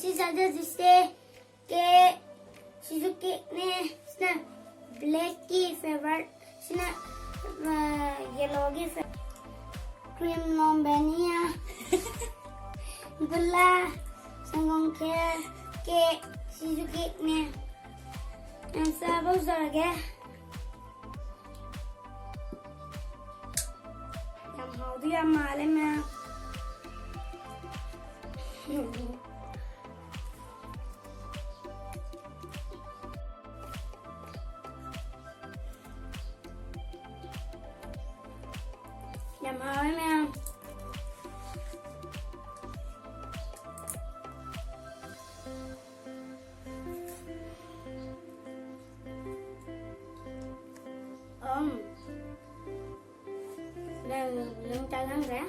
ऐसी चादर जिससे के शिजुकी ने इसने ब्लैक की फेवरेट इसने येलो की क्रीम नॉम्बेनिया गुल्ला संगों के शिजुकी ने ऐसा बहुत सारा क्या हम हाउ दिया माले में में lưng tay lắm rẻ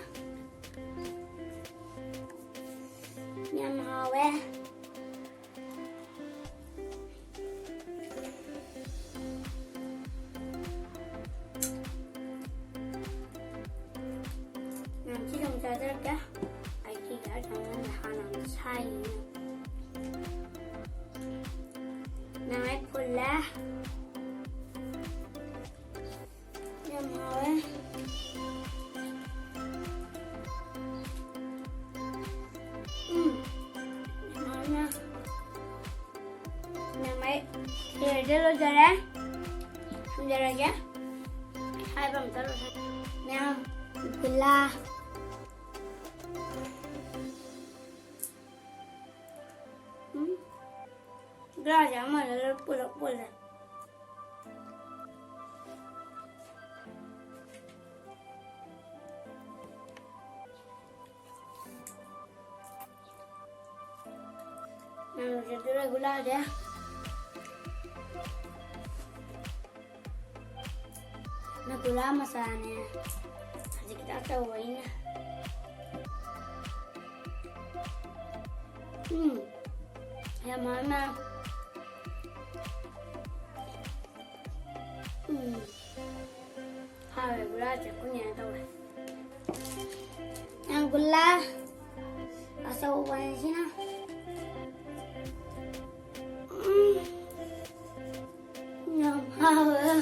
nhằm hò ve làm chỉ đồng tay rất cả ai khi cả thằng là họ làm sai này phun lá nhằm hò ve Dia lo jalan, jalan aja. Hai bang terus. Nah, gula. Gula jangan lalu pulang. Nah, jadi gula aja. Nagula masanya. Jadi kita cobain ya. Yang mana? Hai gula cekunya tahu. Yang gula asal uangnya sih nah. Nyam hawa.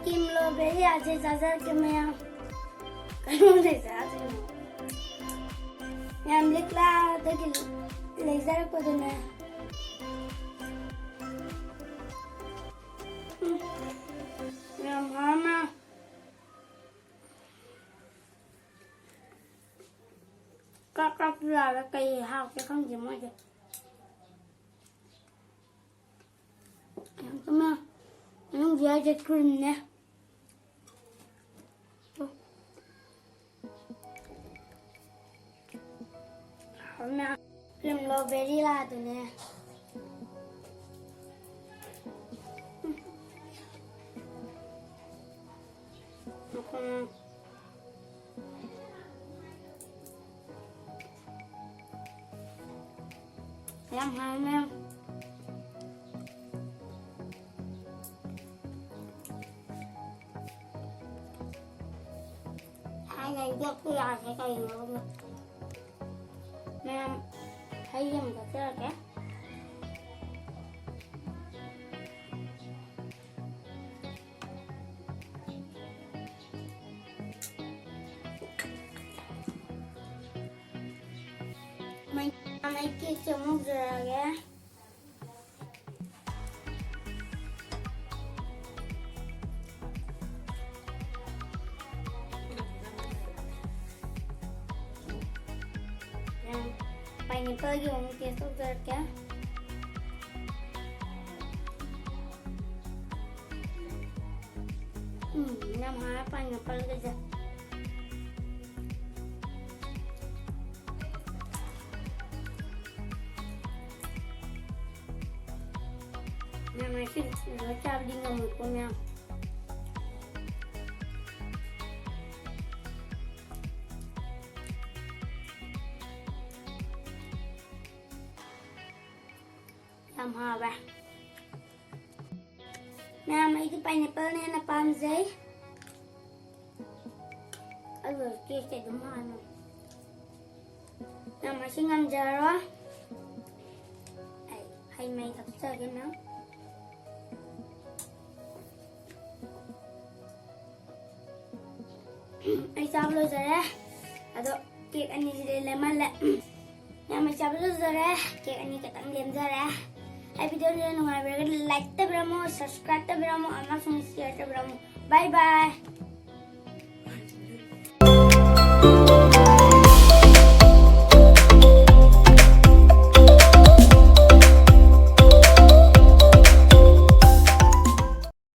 Kim lo beli aja saja kemana? Kamu deh saja. Yang liklah tadi laser apa tu na? Yang mana? Kakak lah kayak hal kayak kan gimana aja. Yang kemana? Yang dia aja krimnya. Nah, krim strawberry lah tu ni. Yang mana? Ngày trước tôi làm cái cây này không được. Nam thấy dân thật ra cả. Mấy kia chung một giờ kìa. Pineapple yung keso ka. Nama pineapple ka. မရှိဘူးချာပလီငမှုပုံများမှာပဲနာမည်ဒီပိုင်နယ်နဲ့နပန်းစေအဲ့လိုကိစ္စဒမနနာမရှိငမ်ဂျာရောအဲ့ဟိုင်မေကပ်စားကနော်အဲ့စားလို့စရဲအဲ့တော့ကေအနီလေးလည်းမလက်နာမစားလို့စရဲကေအနီကတမ်းလည်းစရဲ video ni nungai like te beramo subscribe te beramo anak sung share te beramo bye bye